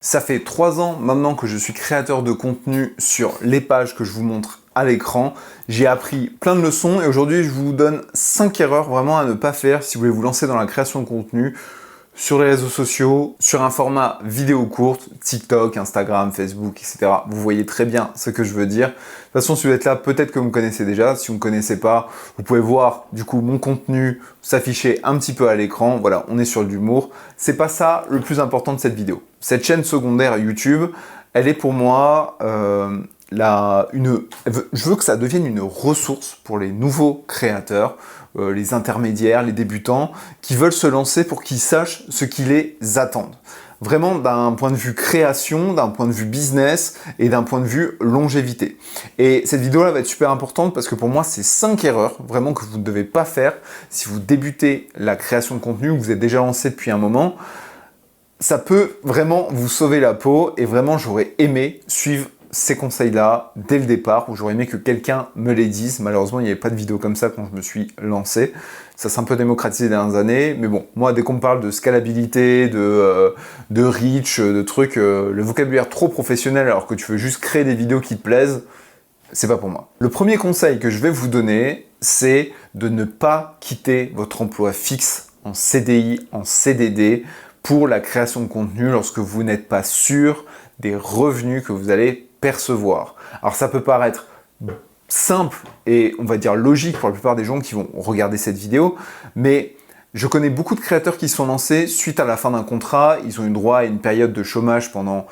Ça fait 3 ans maintenant que je suis créateur de contenu sur les pages que je vous montre à l'écran. J'ai appris plein de leçons et aujourd'hui je vous donne 5 erreurs vraiment à ne pas faire si vous voulez vous lancer dans la création de contenu sur les réseaux sociaux, sur un format vidéo courte, TikTok, Instagram, Facebook, etc. Vous voyez très bien ce que je veux dire. De toute façon, si vous êtes là, peut-être que vous me connaissez déjà. Si vous ne me connaissez pas, vous pouvez voir du coup mon contenu s'afficher un petit peu à l'écran. Voilà, on est sur de l'humour. C'est pas ça le plus important de cette vidéo. Cette chaîne secondaire YouTube, elle est pour moi je veux que ça devienne une ressource pour les nouveaux créateurs, les intermédiaires, les débutants, qui veulent se lancer pour qu'ils sachent ce qui les attend. Vraiment d'un point de vue création, d'un point de vue business et d'un point de vue longévité. Et cette vidéo-là va être super importante parce que pour moi, c'est 5 erreurs vraiment que vous ne devez pas faire si vous débutez la création de contenu, vous êtes déjà lancé depuis un moment. Ça peut vraiment vous sauver la peau et vraiment j'aurais aimé suivre ces conseils-là dès le départ, où j'aurais aimé que quelqu'un me les dise. Malheureusement, il n'y avait pas de vidéo comme ça quand je me suis lancé. Ça s'est un peu démocratisé ces dernières années, mais bon, moi, dès qu'on me parle de scalabilité, de reach, de trucs, le vocabulaire trop professionnel alors que tu veux juste créer des vidéos qui te plaisent, c'est pas pour moi. Le premier conseil que je vais vous donner, c'est de ne pas quitter votre emploi fixe en CDI, en CDD, pour la création de contenu lorsque vous n'êtes pas sûr des revenus que vous allez percevoir. Alors ça peut paraître simple et on va dire logique pour la plupart des gens qui vont regarder cette vidéo, mais je connais beaucoup de créateurs qui se sont lancés suite à la fin d'un contrat, ils ont eu droit à une période de chômage pendant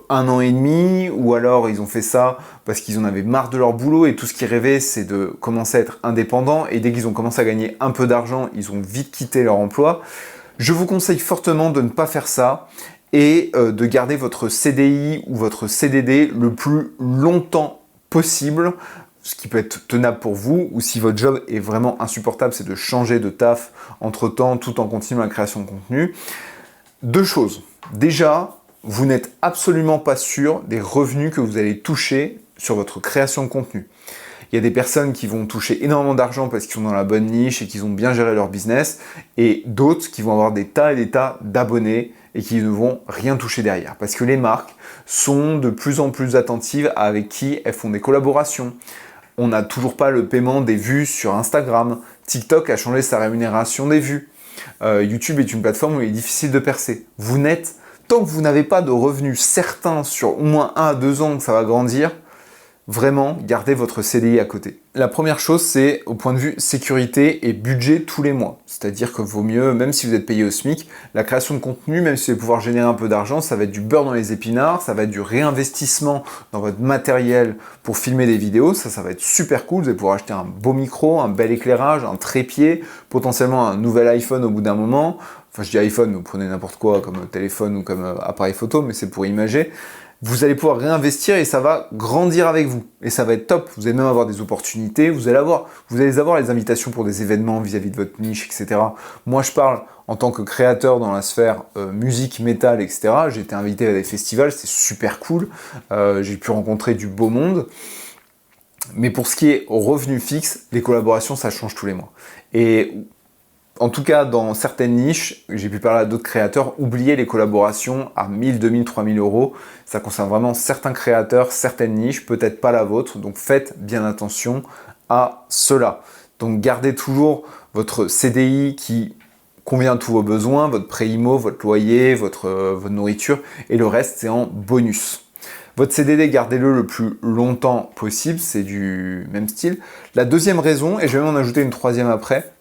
1 an et demi, ou alors ils ont fait ça parce qu'ils en avaient marre de leur boulot et tout ce qu'ils rêvaient c'est de commencer à être indépendants, et dès qu'ils ont commencé à gagner un peu d'argent, ils ont vite quitté leur emploi. Je vous conseille fortement de ne pas faire ça et de garder votre CDI ou votre CDD le plus longtemps possible, ce qui peut être tenable pour vous, ou si votre job est vraiment insupportable, c'est de changer de taf entre-temps tout en continuant la création de contenu. 2 choses. Déjà, vous n'êtes absolument pas sûr des revenus que vous allez toucher sur votre création de contenu. Il y a des personnes qui vont toucher énormément d'argent parce qu'ils sont dans la bonne niche et qu'ils ont bien géré leur business, et d'autres qui vont avoir des tas et des tas d'abonnés et qui ne vont rien toucher derrière. Parce que les marques sont de plus en plus attentives à avec qui elles font des collaborations. On n'a toujours pas le paiement des vues sur Instagram. TikTok a changé sa rémunération des vues. YouTube est une plateforme où il est difficile de percer. Tant que vous n'avez pas de revenus certains sur au moins 1 à 2 ans que ça va grandir, vraiment, gardez votre CDI à côté. La première chose, c'est au point de vue sécurité et budget tous les mois. C'est-à-dire que vaut mieux, même si vous êtes payé au SMIC, la création de contenu, même si vous allez pouvoir générer un peu d'argent, ça va être du beurre dans les épinards, ça va être du réinvestissement dans votre matériel pour filmer des vidéos, ça va être super cool. Vous allez pouvoir acheter un beau micro, un bel éclairage, un trépied, potentiellement un nouvel iPhone au bout d'un moment. Enfin, je dis iPhone, vous prenez n'importe quoi comme téléphone ou comme appareil photo, mais c'est pour imager. Vous allez pouvoir réinvestir et ça va grandir avec vous. Et ça va être top. Vous allez même avoir des opportunités. Vous allez avoir les invitations pour des événements vis-à-vis de votre niche, etc. Moi, je parle en tant que créateur dans la sphère musique, métal, etc. J'ai été invité à des festivals, c'était super cool. J'ai pu rencontrer du beau monde. Mais pour ce qui est au revenu fixe, les collaborations, ça change tous les mois. Et en tout cas, dans certaines niches, j'ai pu parler à d'autres créateurs, oubliez les collaborations à 1000, 2000, 3000 euros. Ça concerne vraiment certains créateurs, certaines niches, peut-être pas la vôtre. Donc faites bien attention à cela. Donc gardez toujours votre CDI qui convient à tous vos besoins, votre prêt IMO, votre loyer, votre nourriture, et le reste, c'est en bonus. Votre CDD, gardez-le le plus longtemps possible, c'est du même style. La deuxième raison, et je vais même en ajouter une troisième après,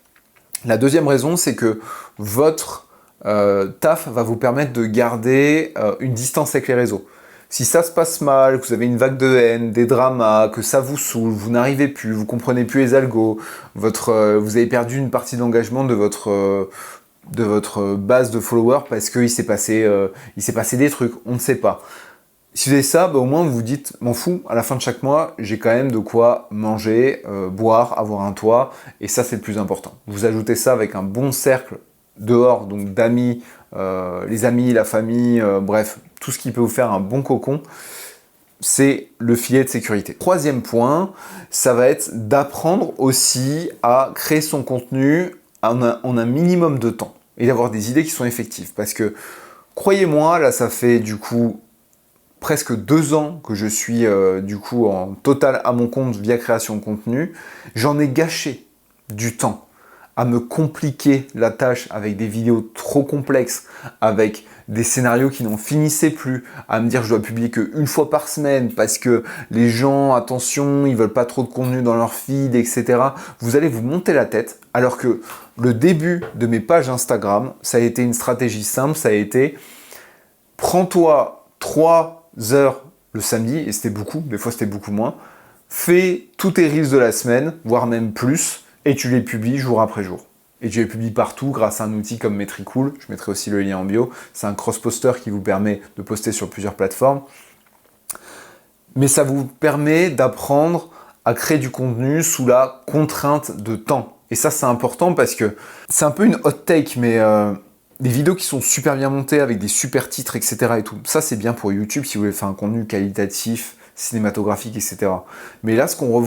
la deuxième raison, c'est que votre taf va vous permettre de garder une distance avec les réseaux. Si ça se passe mal, que vous avez une vague de haine, des dramas, que ça vous saoule, vous n'arrivez plus, vous comprenez plus les algos, vous avez perdu une partie d'engagement de votre base de followers parce qu'il s'est passé des trucs, on ne sait pas. Si vous avez ça, au moins vous vous dites, m'en fous, à la fin de chaque mois, j'ai quand même de quoi manger, boire, avoir un toit, et ça c'est le plus important. Vous ajoutez ça avec un bon cercle dehors, donc d'amis, les amis, la famille, bref, tout ce qui peut vous faire un bon cocon, c'est le filet de sécurité. Troisième point, ça va être d'apprendre aussi à créer son contenu en un minimum de temps, et d'avoir des idées qui sont effectives, parce que Croyez-moi, là ça fait du coup presque 2 ans que je suis du coup en total à mon compte via création de contenu. J'en ai gâché du temps à me compliquer la tâche avec des vidéos trop complexes, avec des scénarios qui n'en finissaient plus, à me dire que je dois publier qu'une fois par semaine parce que les gens, attention, ils veulent pas trop de contenu dans leur feed, etc. Vous allez vous monter la tête, alors que le début de mes pages Instagram, ça a été une stratégie simple, ça a été prends-toi 3 heures le samedi, et c'était beaucoup, des fois c'était beaucoup moins, fais tous tes reels de la semaine, voire même plus, et tu les publies jour après jour. Et tu les publies partout grâce à un outil comme Metricool, je mettrai aussi le lien en bio, c'est un cross-poster qui vous permet de poster sur plusieurs plateformes. Mais ça vous permet d'apprendre à créer du contenu sous la contrainte de temps. Et ça c'est important parce que c'est un peu une hot take, mais des vidéos qui sont super bien montées avec des super titres, etc. et tout, ça c'est bien pour YouTube si vous voulez faire un contenu qualitatif, cinématographique, etc. Mais là, ce qu'on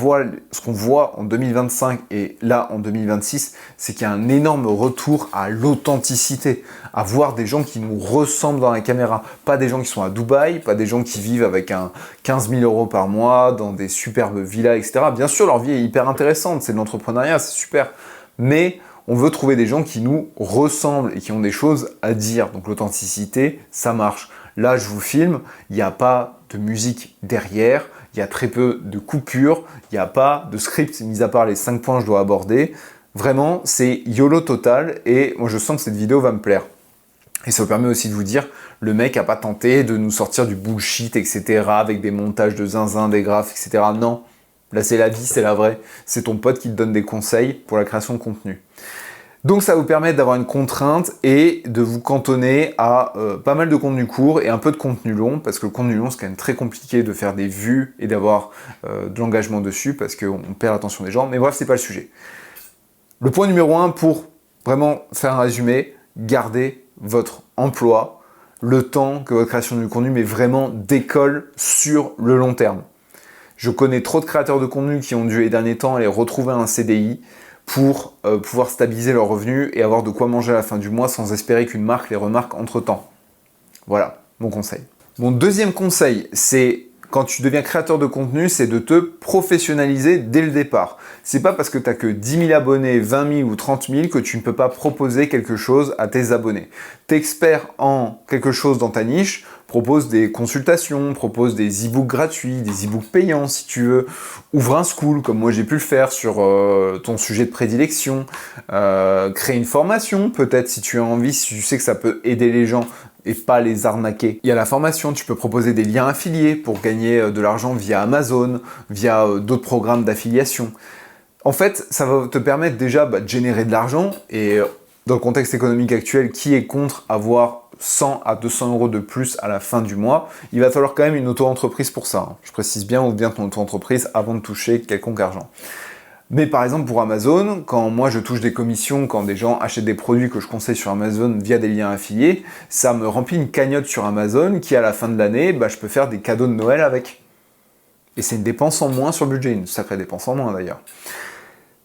voit en 2025 et là en 2026, c'est qu'il y a un énorme retour à l'authenticité, à voir des gens qui nous ressemblent dans la caméra, pas des gens qui sont à Dubaï, pas des gens qui vivent avec un 15 000 € par mois dans des superbes villas, etc. Bien sûr, leur vie est hyper intéressante, c'est de l'entrepreneuriat, c'est super, mais on veut trouver des gens qui nous ressemblent et qui ont des choses à dire. Donc l'authenticité, ça marche. Là, je vous filme, il n'y a pas de musique derrière, il y a très peu de coupures, il n'y a pas de script, mis à part les 5 points que je dois aborder. Vraiment, c'est YOLO total et moi je sens que cette vidéo va me plaire. Et ça vous permet aussi de vous dire, le mec n'a pas tenté de nous sortir du bullshit, etc. avec des montages de zinzin, des graphes, etc. Non, là c'est la vie, c'est la vraie. C'est ton pote qui te donne des conseils pour la création de contenu. Donc ça vous permet d'avoir une contrainte et de vous cantonner à pas mal de contenu court et un peu de contenu long, parce que le contenu long c'est quand même très compliqué de faire des vues et d'avoir de l'engagement dessus, parce qu'on perd l'attention des gens, mais bref, c'est pas le sujet. Le point numéro 1 pour vraiment faire un résumé, gardez votre emploi, le temps que votre création de contenu mais vraiment décolle sur le long terme. Je connais trop de créateurs de contenu qui ont dû les derniers temps aller retrouver un CDI pour pouvoir stabiliser leurs revenus et avoir de quoi manger à la fin du mois sans espérer qu'une marque les remarque entre-temps. Voilà, mon conseil. Mon deuxième conseil, c'est quand tu deviens créateur de contenu, c'est de te professionnaliser dès le départ. C'est pas parce que tu n'as que 10 000 abonnés, 20 000 ou 30 000 que tu ne peux pas proposer quelque chose à tes abonnés. T'es expert en quelque chose dans ta niche, propose des consultations, propose des e-books gratuits, des e-books payants si tu veux, ouvre un school comme moi j'ai pu le faire sur ton sujet de prédilection, crée une formation peut-être si tu as envie, si tu sais que ça peut aider les gens et pas les arnaquer. Il y a la formation, tu peux proposer des liens affiliés pour gagner de l'argent via Amazon, via d'autres programmes d'affiliation. En fait, ça va te permettre déjà de générer de l'argent et dans le contexte économique actuel, qui est contre avoir 100 à 200 € de plus à la fin du mois, il va falloir quand même une auto-entreprise pour ça. Je précise bien, ouvre bien ton auto-entreprise avant de toucher quelconque argent. Mais par exemple pour Amazon, quand moi je touche des commissions, quand des gens achètent des produits que je conseille sur Amazon via des liens affiliés, ça me remplit une cagnotte sur Amazon qui à la fin de l'année, je peux faire des cadeaux de Noël avec. Et c'est une dépense en moins sur le budget, une sacrée dépense en moins d'ailleurs.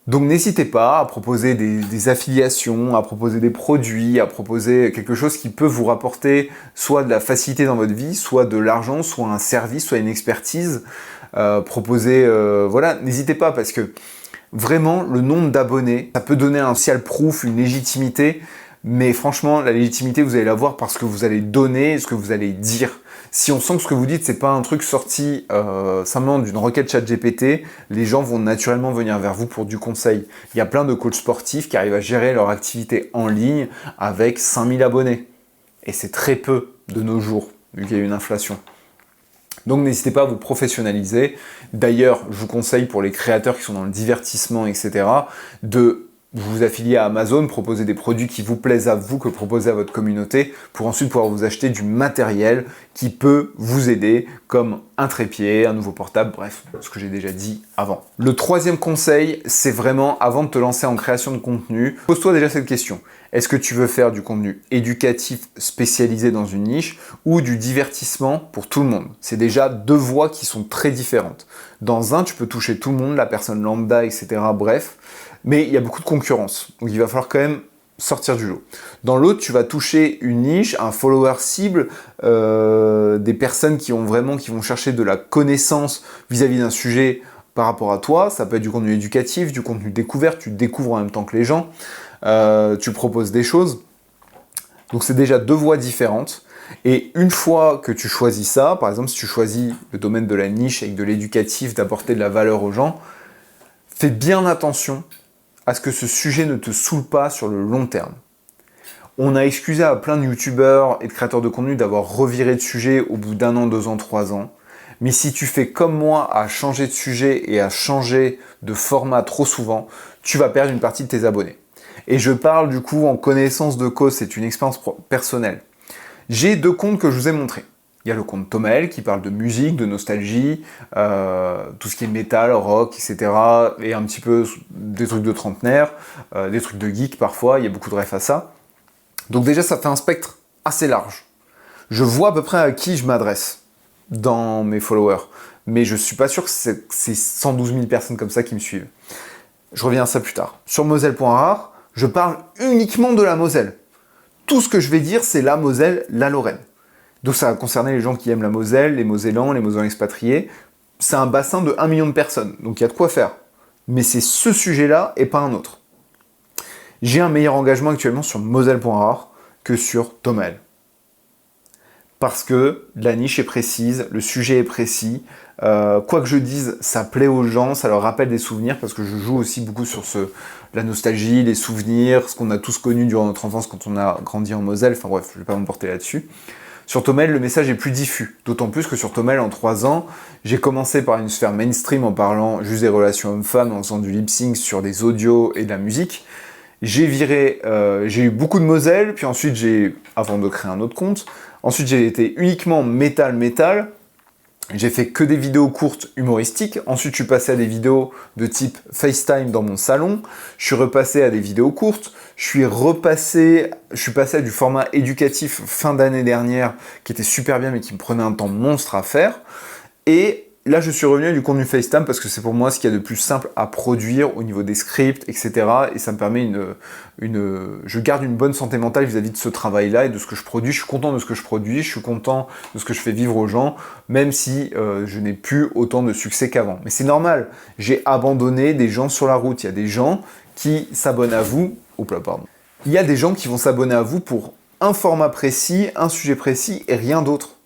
Donc n'hésitez pas à proposer des affiliations, à proposer des produits, à proposer quelque chose qui peut vous rapporter soit de la facilité dans votre vie, soit de l'argent, soit un service, soit une expertise. Voilà, n'hésitez pas parce que vraiment, le nombre d'abonnés, ça peut donner un social proof, une légitimité, mais franchement, la légitimité, vous allez l'avoir parce que vous allez donner, ce que vous allez dire. Si on sent que ce que vous dites, c'est pas un truc sorti simplement d'une requête ChatGPT, les gens vont naturellement venir vers vous pour du conseil. Il y a plein de coachs sportifs qui arrivent à gérer leur activité en ligne avec 5000 abonnés. Et c'est très peu de nos jours, vu qu'il y a une inflation. Donc n'hésitez pas à vous professionnaliser. D'ailleurs, je vous conseille pour les créateurs qui sont dans le divertissement, etc., de vous affilier à Amazon, proposer des produits qui vous plaisent à vous, que proposer à votre communauté, pour ensuite pouvoir vous acheter du matériel qui peut vous aider, comme un trépied, un nouveau portable, bref, ce que j'ai déjà dit avant. Le troisième conseil, c'est vraiment, avant de te lancer en création de contenu, pose-toi déjà cette question. Est-ce que tu veux faire du contenu éducatif spécialisé dans une niche ou du divertissement pour tout le monde? C'est déjà deux voies qui sont très différentes. Dans un, tu peux toucher tout le monde, la personne lambda, etc. Bref, mais il y a beaucoup de concurrence. Donc il va falloir quand même sortir du lot. Dans l'autre, tu vas toucher une niche, un follower cible, des personnes qui vont chercher de la connaissance vis-à-vis d'un sujet par rapport à toi. Ça peut être du contenu éducatif, du contenu découvert, tu découvres en même temps que les gens, tu proposes des choses. Donc c'est déjà deux voies différentes. Et une fois que tu choisis ça, par exemple si tu choisis le domaine de la niche avec de l'éducatif, d'apporter de la valeur aux gens, fais bien attention à ce que ce sujet ne te saoule pas sur le long terme. On a excusé à plein de youtubeurs et de créateurs de contenu d'avoir reviré de sujet au bout d'1 an, 2 ans, 3 ans. Mais si tu fais comme moi à changer de sujet et à changer de format trop souvent, tu vas perdre une partie de tes abonnés. Et je parle du coup en connaissance de cause, c'est une expérience personnelle. J'ai 2 comptes que je vous ai montrés. Il y a le compte Thomael qui parle de musique, de nostalgie, tout ce qui est métal, rock, etc. Et un petit peu des trucs de trentenaire, des trucs de geek parfois, il y a beaucoup de refs à ça. Donc déjà, ça fait un spectre assez large. Je vois à peu près à qui je m'adresse dans mes followers, mais je suis pas sûr que c'est 112 000 personnes comme ça qui me suivent. Je reviens à ça plus tard. Sur Moselle.rare, je parle uniquement de la Moselle. Tout ce que je vais dire, c'est la Moselle, la Lorraine. Donc ça va concerner les gens qui aiment la Moselle, les Mosellans, les Mosellans expatriés. C'est un bassin de 1 million de personnes, donc il y a de quoi faire. Mais c'est ce sujet-là et pas un autre. J'ai un meilleur engagement actuellement sur Moselle.rare que sur Thomael. Parce que la niche est précise, le sujet est précis. Quoi que je dise, ça plaît aux gens, ça leur rappelle des souvenirs, parce que je joue aussi beaucoup sur la nostalgie, les souvenirs, ce qu'on a tous connu durant notre enfance quand on a grandi en Moselle. Enfin bref, je ne vais pas m'emporter là-dessus. Sur Thomael, le message est plus diffus. D'autant plus que sur Thomael, en 3 ans, j'ai commencé par une sphère mainstream en parlant juste des relations hommes-femmes, en faisant du lip-sync sur des audios et de la musique. J'ai eu beaucoup de Moselle, puis ensuite avant de créer un autre compte, ensuite j'ai été uniquement métal. J'ai fait que des vidéos courtes humoristiques. Ensuite, je suis passé à des vidéos de type FaceTime dans mon salon. Je suis repassé à des vidéos courtes. Je suis passé à du format éducatif fin d'année dernière, qui était super bien, mais qui me prenait un temps monstre à faire. Et là, je suis revenu à du contenu FaceTime parce que c'est pour moi ce qu'il y a de plus simple à produire au niveau des scripts, etc. Et ça me permet je garde une bonne santé mentale vis-à-vis de ce travail-là et de ce que je produis. Je suis content de ce que je produis, je suis content de ce que je fais vivre aux gens, même si je n'ai plus autant de succès qu'avant. Mais c'est normal, j'ai abandonné des gens sur la route. Il y a des gens qui s'abonnent à vous. Il y a des gens qui vont s'abonner à vous pour un format précis, un sujet précis et rien d'autre.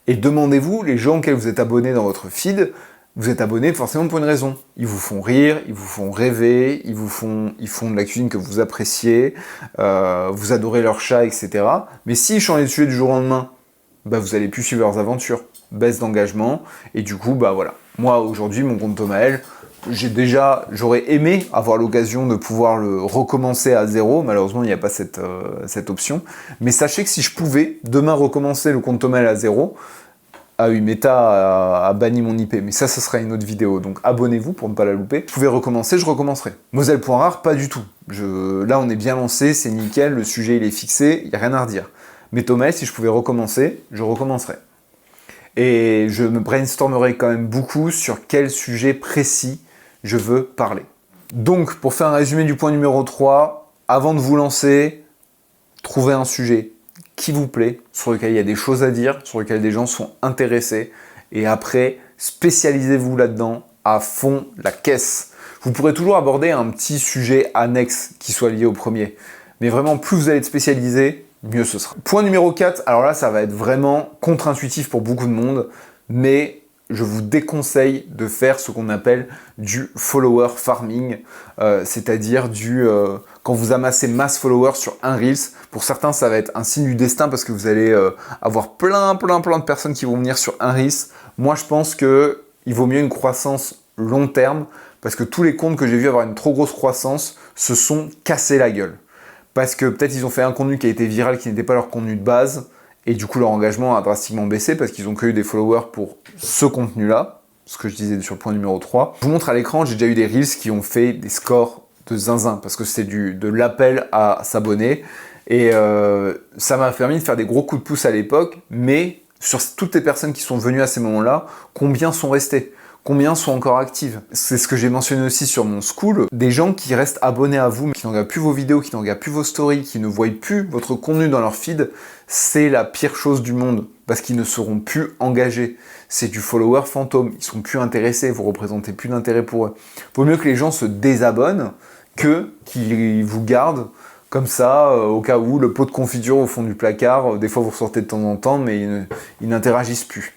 Et demandez-vous, les gens auxquels vous êtes abonnés dans votre feed, vous êtes abonnés forcément pour une raison. Ils vous font rire, ils vous font rêver, ils font de la cuisine que vous appréciez, vous adorez leur chat, etc. Mais s'ils changent de sujet du jour au lendemain, vous allez plus suivre leurs aventures, baisse d'engagement, et du coup, voilà. Moi, aujourd'hui, mon compte Thomael, j'aurais aimé avoir l'occasion de pouvoir le recommencer à zéro. Malheureusement, il n'y a pas cette option. Mais sachez que si je pouvais demain recommencer le compte Thomael à zéro, Meta a banni mon IP, mais ça sera une autre vidéo, donc abonnez-vous pour ne pas la louper. Je pouvais recommencer, je recommencerai. Moselle.rare, pas du tout. Là, on est bien lancé, c'est nickel, le sujet il est fixé, il n'y a rien à redire. Mais Thomael, si je pouvais recommencer, je recommencerais. Et je me brainstormerai quand même beaucoup sur quel sujet précis je veux parler. Donc, pour faire un résumé du point numéro 3, avant de vous lancer, trouvez un sujet qui vous plaît, sur lequel il y a des choses à dire, sur lequel des gens sont intéressés, et après, spécialisez-vous là-dedans à fond la caisse. Vous pourrez toujours aborder un petit sujet annexe qui soit lié au premier, mais vraiment, plus vous allez être spécialisé, mieux ce sera. Point numéro 4, alors là, ça va être vraiment contre-intuitif pour beaucoup de monde, mais je vous déconseille de faire ce qu'on appelle du follower farming, c'est-à-dire quand vous amassez masse followers sur un Reels. Pour certains, ça va être un signe du destin parce que vous allez avoir plein de personnes qui vont venir sur un Reels. Moi, je pense qu'il vaut mieux une croissance long terme parce que tous les comptes que j'ai vus avoir une trop grosse croissance se sont cassés la gueule. Parce que peut-être ils ont fait un contenu qui a été viral qui n'était pas leur contenu de base, et du coup leur engagement a drastiquement baissé parce qu'ils ont que eu des followers pour ce contenu-là, ce que je disais sur le point numéro 3. Je vous montre à l'écran, j'ai déjà eu des Reels qui ont fait des scores de zinzin, parce que c'est de l'appel à s'abonner, et ça m'a permis de faire des gros coups de pouce à l'époque, mais sur toutes les personnes qui sont venues à ces moments-là, combien sont restés ? Combien sont encore actives? C'est ce que j'ai mentionné aussi sur mon school. Des gens qui restent abonnés à vous, mais qui ne regardent plus vos vidéos, qui ne regardent plus vos stories, qui ne voient plus votre contenu dans leur feed, c'est la pire chose du monde. Parce qu'ils ne seront plus engagés. C'est du follower fantôme. Ils ne seront plus intéressés. Vous représentez plus d'intérêt pour eux. Vaut mieux que les gens se désabonnent que qu'ils vous gardent comme ça, au cas où, le pot de confiture au fond du placard. Des fois, vous ressortez de temps en temps, mais ils n'interagissent plus.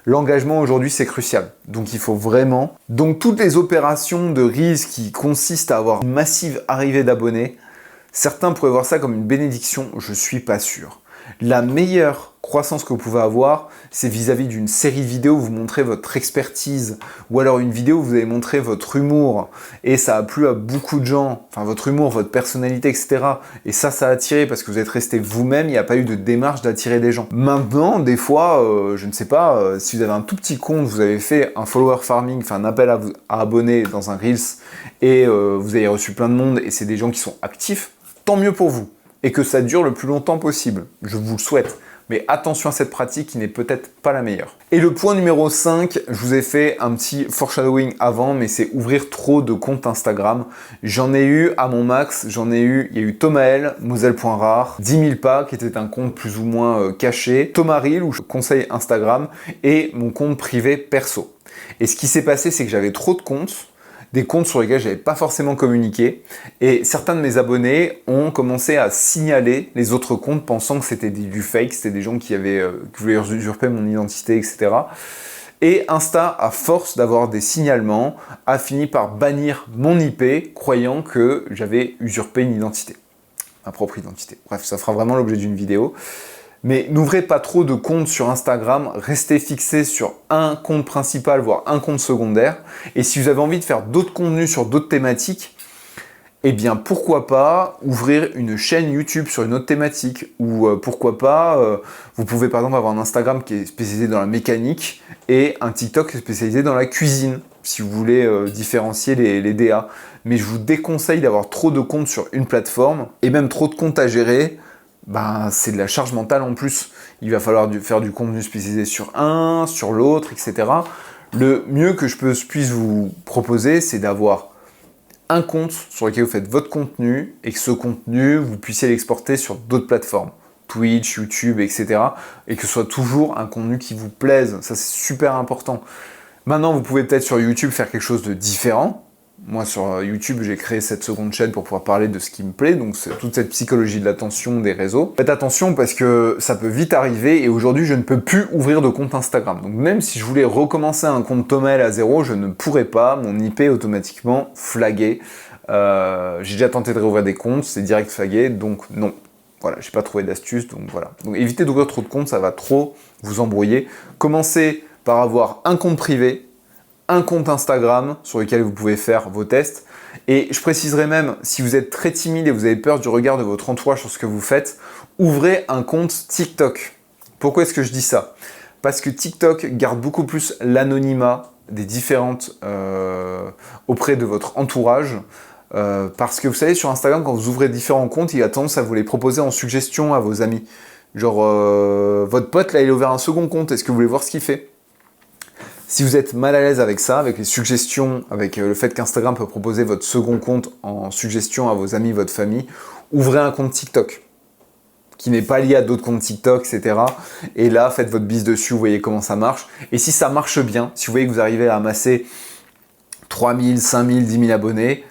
L'engagement aujourd'hui, c'est crucial. Donc il faut vraiment... Donc toutes les opérations de Reels qui consistent à avoir une massive arrivée d'abonnés, certains pourraient voir ça comme une bénédiction, je suis pas sûr. La meilleure croissance que vous pouvez avoir, c'est vis-à-vis d'une série de vidéos où vous montrez votre expertise, ou alors une vidéo où vous avez montré votre humour, et ça a plu à beaucoup de gens, enfin votre humour, votre personnalité, etc. Et ça a attiré parce que vous êtes resté vous-même, il n'y a pas eu de démarche d'attirer des gens. Maintenant, des fois, je ne sais pas, si vous avez un tout petit compte, vous avez fait un follower farming, enfin un appel à abonner dans un Reels, et vous avez reçu plein de monde, et c'est des gens qui sont actifs, tant mieux pour vous. Et que ça dure le plus longtemps possible. Je vous le souhaite. Mais attention à cette pratique qui n'est peut-être pas la meilleure. Et le point numéro 5, je vous ai fait un petit foreshadowing avant, mais c'est ouvrir trop de comptes Instagram. J'en ai eu à mon max, il y a eu Thomael, Moselle.rare, 10 000 pas, qui était un compte plus ou moins caché, Thomas Reel, où je conseille Instagram, et mon compte privé perso. Et ce qui s'est passé, c'est que j'avais trop de comptes, des comptes sur lesquels je n'avais pas forcément communiqué, et certains de mes abonnés ont commencé à signaler les autres comptes pensant que c'était du fake, c'était des gens qui voulaient usurper mon identité, etc. Et Insta, à force d'avoir des signalements, a fini par bannir mon IP, croyant que j'avais usurpé une identité, ma propre identité. Bref, ça fera vraiment l'objet d'une vidéo. Mais n'ouvrez pas trop de comptes sur Instagram, restez fixé sur un compte principal, voire un compte secondaire. Et si vous avez envie de faire d'autres contenus sur d'autres thématiques, eh bien pourquoi pas ouvrir une chaîne YouTube sur une autre thématique, ou pourquoi pas, vous pouvez par exemple avoir un Instagram qui est spécialisé dans la mécanique et un TikTok qui est spécialisé dans la cuisine, si vous voulez différencier les DA. Mais je vous déconseille d'avoir trop de comptes sur une plateforme, et même trop de comptes à gérer. Ben, c'est de la charge mentale en plus. Il va falloir faire du contenu spécialisé sur un, sur l'autre, etc. Le mieux que je puisse vous proposer, c'est d'avoir un compte sur lequel vous faites votre contenu et que ce contenu, vous puissiez l'exporter sur d'autres plateformes. Twitch, YouTube, etc. Et que ce soit toujours un contenu qui vous plaise. Ça, c'est super important. Maintenant, vous pouvez peut-être sur YouTube faire quelque chose de différent. Moi, sur YouTube, j'ai créé cette seconde chaîne pour pouvoir parler de ce qui me plaît, donc c'est toute cette psychologie de l'attention des réseaux. Faites attention parce que ça peut vite arriver et aujourd'hui, je ne peux plus ouvrir de compte Instagram. Donc même si je voulais recommencer un compte Thomael à zéro, je ne pourrais pas, mon IP est automatiquement flagué. J'ai déjà tenté de réouvrir des comptes, c'est direct flagué, donc non. Voilà, j'ai pas trouvé d'astuce, donc voilà. Donc évitez d'ouvrir trop de comptes, ça va trop vous embrouiller. Commencez par avoir un compte privé, un compte Instagram sur lequel vous pouvez faire vos tests. Et je préciserai même, si vous êtes très timide et vous avez peur du regard de votre entourage sur ce que vous faites, ouvrez un compte TikTok. Pourquoi est-ce que je dis ça? Parce que TikTok garde beaucoup plus l'anonymat des différentes auprès de votre entourage. Parce que vous savez, sur Instagram, quand vous ouvrez différents comptes, il a tendance à vous les proposer en suggestion à vos amis. Genre, votre pote, là, il a ouvert un second compte, est-ce que vous voulez voir ce qu'il fait? Si vous êtes mal à l'aise avec ça, avec les suggestions, avec le fait qu'Instagram peut proposer votre second compte en suggestion à vos amis, votre famille, ouvrez un compte TikTok qui n'est pas lié à d'autres comptes TikTok, etc. Et là, faites votre bise dessus, vous voyez comment ça marche. Et si ça marche bien, si vous voyez que vous arrivez à amasser 3000, 5000, 10 000 abonnés,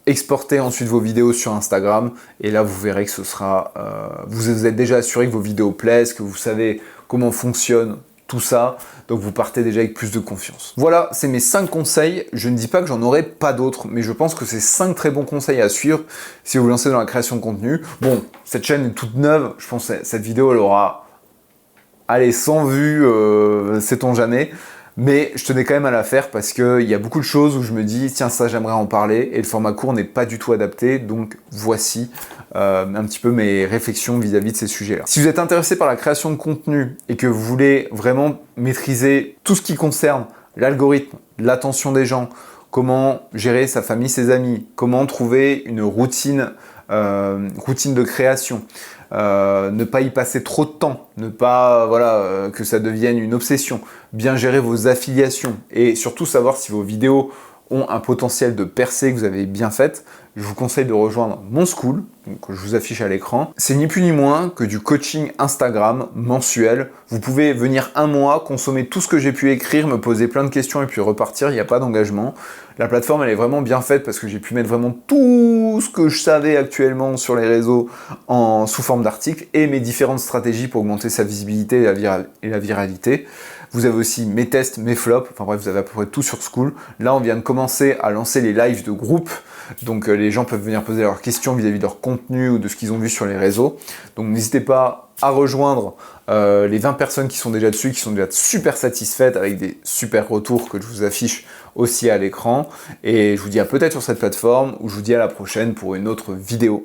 exportez ensuite vos vidéos sur Instagram et là, vous verrez que ce sera... vous êtes déjà assuré que vos vidéos plaisent, que vous savez comment fonctionne tout ça, donc vous partez déjà avec plus de confiance. Voilà, c'est mes 5 conseils. Je ne dis pas que j'en aurai pas d'autres, mais je pense que c'est 5 très bons conseils à suivre si vous vous lancez dans la création de contenu. Bon, cette chaîne est toute neuve, je pense que cette vidéo, elle aura, allez, 100 vues, sait-on jamais, mais je tenais quand même à la faire parce qu'il y a beaucoup de choses où je me dis, tiens, ça, j'aimerais en parler, et le format court n'est pas du tout adapté, donc voici un petit peu mes réflexions vis-à-vis de ces sujets-là. Si vous êtes intéressé par la création de contenu et que vous voulez vraiment maîtriser tout ce qui concerne l'algorithme, l'attention des gens, comment gérer sa famille, ses amis, comment trouver une routine de création, ne pas y passer trop de temps, ne pas que ça devienne une obsession, bien gérer vos affiliations et surtout savoir si vos vidéos ont un potentiel de percée que vous avez bien fait, je vous conseille de rejoindre mon school, que je vous affiche à l'écran. C'est ni plus ni moins que du coaching Instagram mensuel. Vous pouvez venir un mois, consommer tout ce que j'ai pu écrire, me poser plein de questions et puis repartir, il n'y a pas d'engagement. La plateforme, elle est vraiment bien faite parce que j'ai pu mettre vraiment tout ce que je savais actuellement sur les réseaux sous forme d'articles et mes différentes stratégies pour augmenter sa visibilité et la viralité. Vous avez aussi mes tests, mes flops, enfin bref, vous avez à peu près tout sur School. Là, on vient de commencer à lancer les lives de groupe, donc les gens peuvent venir poser leurs questions vis-à-vis de leur contenu ou de ce qu'ils ont vu sur les réseaux. Donc n'hésitez pas à rejoindre les 20 personnes qui sont déjà dessus, qui sont déjà super satisfaites avec des super retours que je vous affiche aussi à l'écran. Et je vous dis à peut-être sur cette plateforme ou je vous dis à la prochaine pour une autre vidéo.